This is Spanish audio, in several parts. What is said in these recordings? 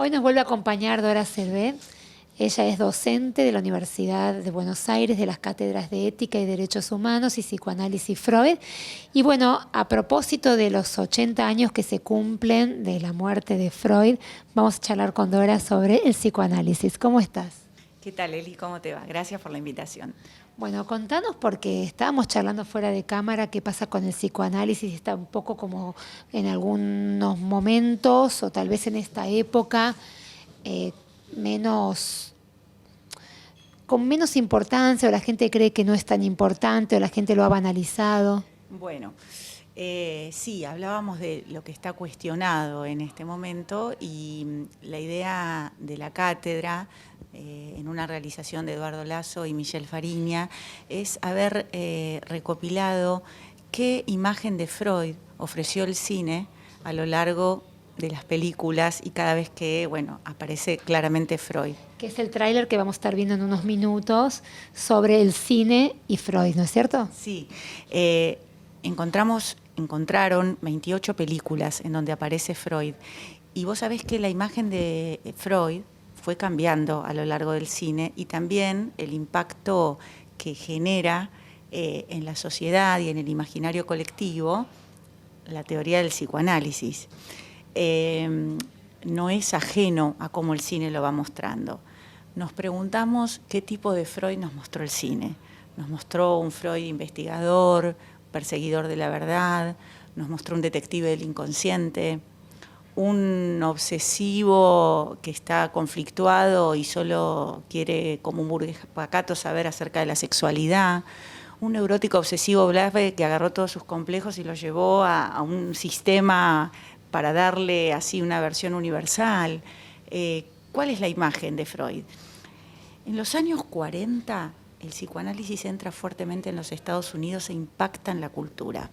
Hoy nos vuelve a acompañar Dora Servet. Ella es docente de la Universidad de Buenos Aires, de las cátedras de Ética y Derechos Humanos y Psicoanálisis Freud. Y bueno, a propósito de los 80 años que se cumplen de la muerte de Freud, vamos a charlar con Dora sobre el psicoanálisis. ¿Cómo estás? ¿Qué tal, Eli? ¿Cómo te va? Gracias por la invitación. Bueno, contanos, porque estábamos charlando fuera de cámara, qué pasa con el psicoanálisis. Está un poco como en algunos momentos, o tal vez en esta época, con menos importancia, o la gente cree que no es tan importante, o la gente lo ha banalizado. Bueno, sí, hablábamos de lo que está cuestionado en este momento y la idea de la cátedra, en una realización de Eduardo Lazo y Michelle Fariña, es haber recopilado qué imagen de Freud ofreció el cine a lo largo de las películas y cada vez que, bueno, aparece claramente Freud. Que es el tráiler que vamos a estar viendo en unos minutos sobre el cine y Freud, ¿no es cierto? Sí, encontraron 28 películas en donde aparece Freud y vos sabés que la imagen de Freud fue cambiando a lo largo del cine y también el impacto que genera en la sociedad y en el imaginario colectivo la teoría del psicoanálisis. No es ajeno a cómo el cine lo va mostrando. Nos preguntamos qué tipo de Freud nos mostró el cine. Nos mostró un Freud investigador, perseguidor de la verdad, nos mostró un detective del inconsciente, un obsesivo que está conflictuado y solo quiere, como un burgués pacato, saber acerca de la sexualidad, un neurótico obsesivo breve que agarró todos sus complejos y los llevó a un sistema para darle así una versión universal. ¿Cuál es la imagen de Freud? En los años 40, el psicoanálisis entra fuertemente en los Estados Unidos e impacta en la cultura.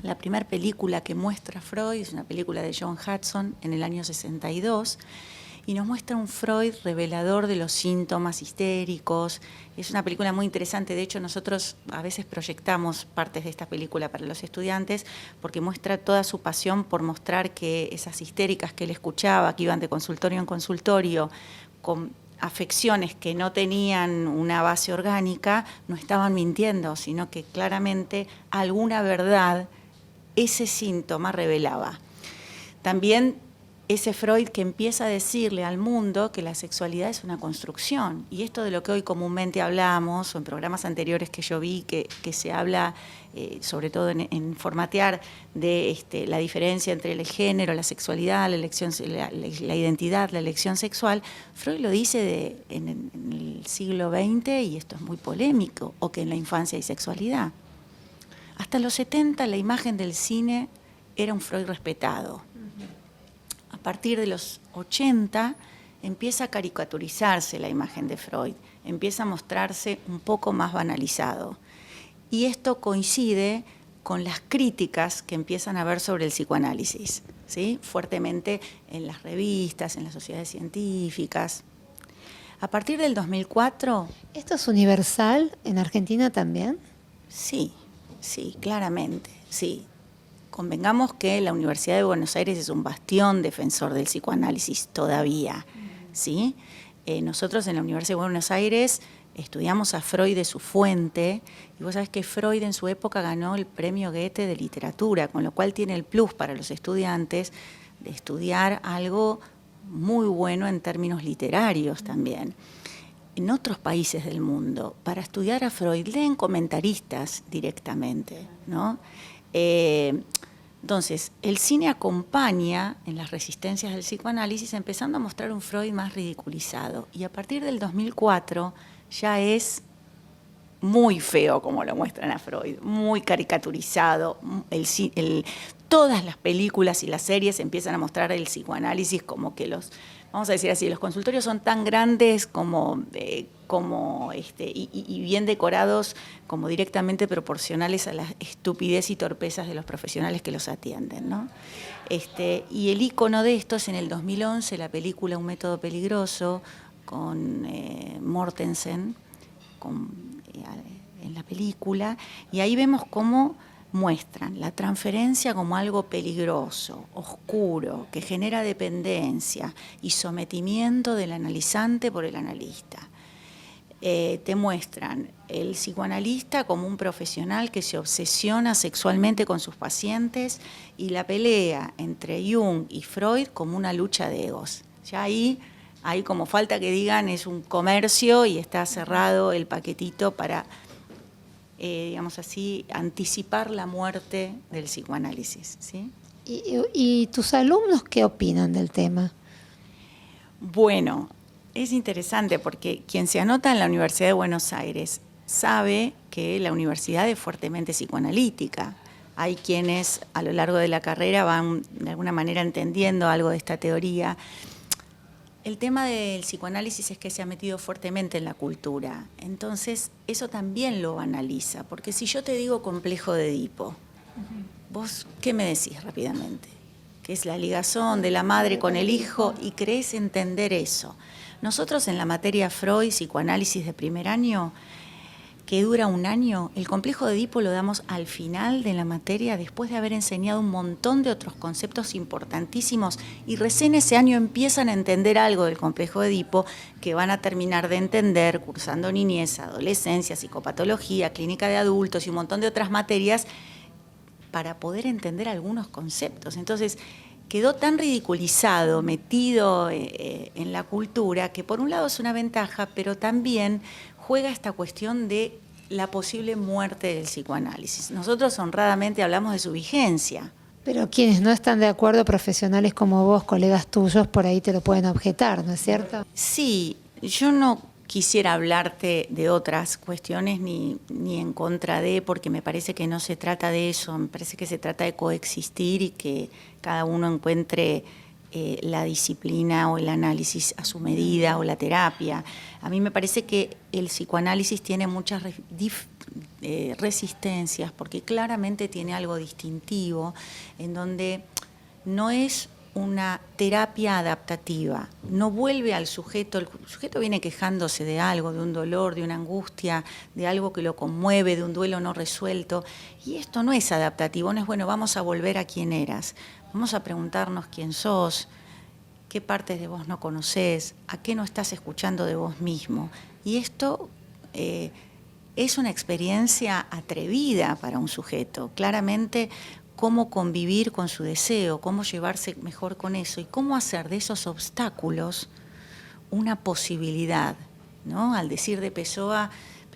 La primera película que muestra a Freud es una película de John Hudson en el año 62 y nos muestra un Freud revelador de los síntomas histéricos. Es una película muy interesante, de hecho nosotros a veces proyectamos partes de esta película para los estudiantes porque muestra toda su pasión por mostrar que esas histéricas que él escuchaba, que iban de consultorio en consultorio, con afecciones que no tenían una base orgánica, no estaban mintiendo, sino que claramente alguna verdad ese síntoma revelaba. También ese Freud que empieza a decirle al mundo que la sexualidad es una construcción. Y esto de lo que hoy comúnmente hablamos, o en programas anteriores que yo vi, que se habla, sobre todo en formatear, de la diferencia entre el género, la sexualidad, la identidad, la elección sexual, Freud lo dice en el siglo XX, y esto es muy polémico, o que en la infancia hay sexualidad. Hasta los 70 la imagen del cine era un Freud respetado. A partir de los 80 empieza a caricaturizarse la imagen de Freud, empieza a mostrarse un poco más banalizado. Y esto coincide con las críticas que empiezan a haber sobre el psicoanálisis, ¿sí? Fuertemente en las revistas, en las sociedades científicas. A partir del 2004... ¿Esto es universal en Argentina también? Sí, claramente, sí. Convengamos que la Universidad de Buenos Aires es un bastión defensor del psicoanálisis todavía, ¿sí? Nosotros en la Universidad de Buenos Aires estudiamos a Freud de su fuente, y vos sabés que Freud en su época ganó el premio Goethe de literatura, con lo cual tiene el plus para los estudiantes de estudiar algo muy bueno en términos literarios también. En otros países del mundo, para estudiar a Freud, leen comentaristas directamente, ¿no? Entonces, el cine acompaña en las resistencias del psicoanálisis, empezando a mostrar un Freud más ridiculizado. Y a partir del 2004 ya es muy feo como lo muestran a Freud, muy caricaturizado. Todas las películas y las series empiezan a mostrar el psicoanálisis como que los vamos a decir así, los consultorios son tan grandes y bien decorados como directamente proporcionales a la estupidez y torpezas de los profesionales que los atienden, ¿no? Y el ícono de esto es en el 2011, la película Un método peligroso, con Mortensen en la película, y ahí vemos cómo muestran la transferencia como algo peligroso, oscuro, que genera dependencia y sometimiento del analizante por el analista. Te muestran el psicoanalista como un profesional que se obsesiona sexualmente con sus pacientes y la pelea entre Jung y Freud como una lucha de egos. Ya ahí como falta que digan es un comercio y está cerrado el paquetito para, digamos así, anticipar la muerte del psicoanálisis, ¿sí? ¿Y tus alumnos qué opinan del tema? Bueno, es interesante porque quien se anota en la Universidad de Buenos Aires sabe que la universidad es fuertemente psicoanalítica. Hay quienes a lo largo de la carrera van de alguna manera entendiendo algo de esta teoría. El tema del psicoanálisis es que se ha metido fuertemente en la cultura, entonces eso también lo analiza, porque si yo te digo complejo de Edipo, ¿vos qué me decís rápidamente? Que es la ligazón de la madre con el hijo y crees entender eso. Nosotros en la materia Freud, psicoanálisis de primer año, que dura 1 año, el complejo de Edipo lo damos al final de la materia después de haber enseñado un montón de otros conceptos importantísimos y recién ese año empiezan a entender algo del complejo de Edipo que van a terminar de entender cursando niñez, adolescencia, psicopatología, clínica de adultos y un montón de otras materias para poder entender algunos conceptos. Entonces, quedó tan ridiculizado, metido en la cultura, que por un lado es una ventaja, pero también juega esta cuestión de la posible muerte del psicoanálisis. Nosotros honradamente hablamos de su vigencia. Pero quienes no están de acuerdo, profesionales como vos, colegas tuyos, por ahí te lo pueden objetar, ¿no es cierto? Sí, yo no quisiera hablarte de otras cuestiones ni en contra de, porque me parece que no se trata de eso, me parece que se trata de coexistir y que cada uno encuentre la disciplina o el análisis a su medida o la terapia. A mí me parece que el psicoanálisis tiene muchas resistencias porque claramente tiene algo distintivo en donde no es una terapia adaptativa, no vuelve al sujeto, el sujeto viene quejándose de algo, de un dolor, de una angustia, de algo que lo conmueve, de un duelo no resuelto, y esto no es adaptativo, no es bueno, vamos a volver a quién eras, vamos a preguntarnos quién sos, qué partes de vos no conocés, a qué no estás escuchando de vos mismo, y esto es una experiencia atrevida para un sujeto, claramente cómo convivir con su deseo, cómo llevarse mejor con eso y cómo hacer de esos obstáculos una posibilidad, ¿no? Al decir de Pessoa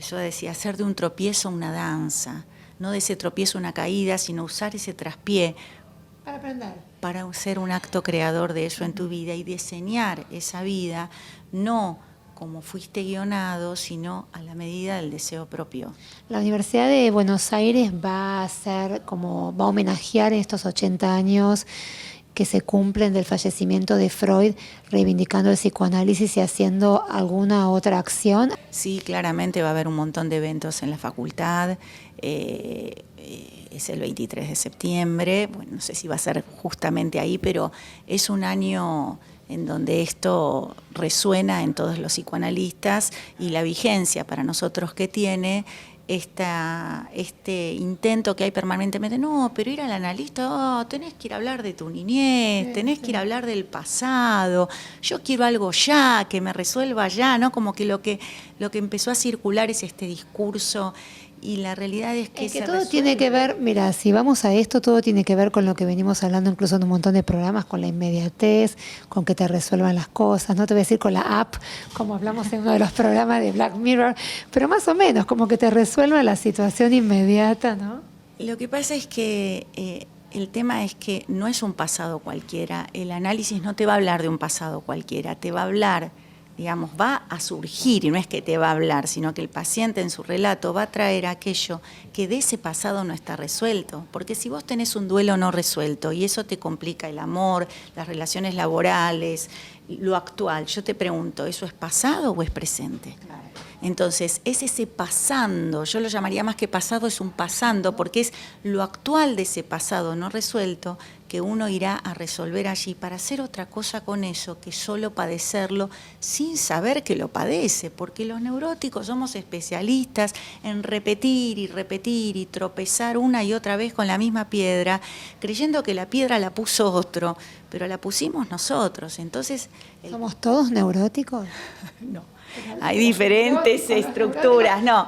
decía, hacer de un tropiezo una danza, no de ese tropiezo una caída, sino usar ese traspié para aprender, para hacer un acto creador de eso en tu vida y diseñar esa vida, no como fuiste guionado, sino a la medida del deseo propio. La Universidad de Buenos Aires va a homenajear estos 80 años que se cumplen del fallecimiento de Freud, reivindicando el psicoanálisis y haciendo alguna otra acción. Sí, claramente va a haber un montón de eventos en la facultad. Es el 23 de septiembre, bueno, no sé si va a ser justamente ahí, pero es un año en donde esto resuena en todos los psicoanalistas y la vigencia para nosotros que tiene este intento que hay permanentemente, no, pero ir al analista, tenés que ir a hablar de tu niñez, tenés que ir a hablar del pasado, yo quiero algo ya, que me resuelva ya, ¿no? Como que lo que empezó a circular es este discurso. Y la realidad es que todo tiene que ver, mira, si vamos a esto, todo tiene que ver con lo que venimos hablando incluso en un montón de programas, con la inmediatez, con que te resuelvan las cosas, no te voy a decir con la app, como hablamos en uno de los programas de Black Mirror, pero más o menos, como que te resuelva la situación inmediata, ¿no? Lo que pasa es que el tema es que no es un pasado cualquiera, el análisis no te va a hablar de un pasado cualquiera, te va a hablar digamos, va a surgir, y no es que te va a hablar, sino que el paciente en su relato va a traer aquello que de ese pasado no está resuelto. Porque si vos tenés un duelo no resuelto y eso te complica el amor, las relaciones laborales, lo actual, yo te pregunto, ¿eso es pasado o es presente? Claro. Entonces, es ese pasando, yo lo llamaría más que pasado, es un pasando, porque es lo actual de ese pasado no resuelto que uno irá a resolver allí para hacer otra cosa con eso que solo padecerlo sin saber que lo padece, porque los neuróticos somos especialistas en repetir y tropezar una y otra vez con la misma piedra, creyendo que la piedra la puso otro, pero la pusimos nosotros. Entonces, ¿somos todos neuróticos? No. Hay diferentes estructuras, no,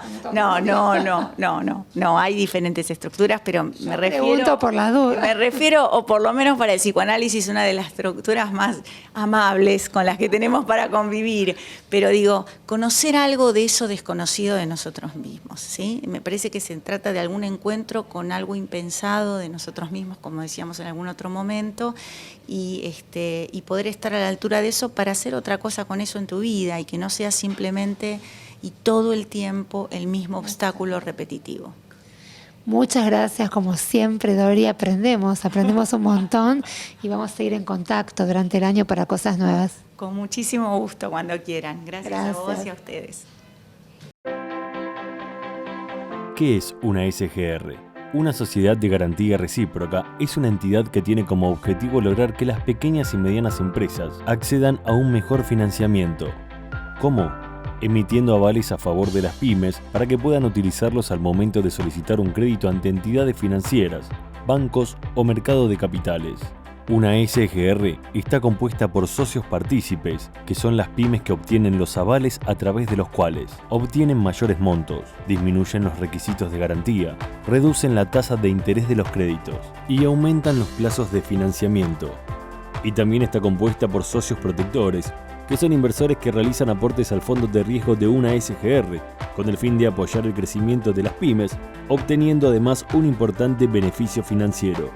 hay diferentes estructuras, pero me refiero, por la duda. Me refiero, o por lo menos para el psicoanálisis, una de las estructuras más amables con las que tenemos para convivir, pero digo, conocer algo de eso desconocido de nosotros mismos, ¿sí? Me parece que se trata de algún encuentro con algo impensado de nosotros mismos, como decíamos en algún otro momento, y poder estar a la altura de eso para hacer otra cosa con eso en tu vida y que no sea simplemente y todo el tiempo el mismo obstáculo repetitivo. Muchas gracias, como siempre, Dori, aprendemos un montón y vamos a seguir en contacto durante el año para cosas nuevas. Con muchísimo gusto, cuando quieran. Gracias a vos y a ustedes. ¿Qué es una SGR? Una sociedad de garantía recíproca es una entidad que tiene como objetivo lograr que las pequeñas y medianas empresas accedan a un mejor financiamiento. ¿Cómo? Emitiendo avales a favor de las pymes para que puedan utilizarlos al momento de solicitar un crédito ante entidades financieras, bancos o mercado de capitales. Una SGR está compuesta por socios partícipes, que son las pymes que obtienen los avales a través de los cuales obtienen mayores montos, disminuyen los requisitos de garantía, reducen la tasa de interés de los créditos y aumentan los plazos de financiamiento. Y también está compuesta por socios protectores, que son inversores que realizan aportes al fondo de riesgo de una SGR, con el fin de apoyar el crecimiento de las pymes, obteniendo además un importante beneficio financiero.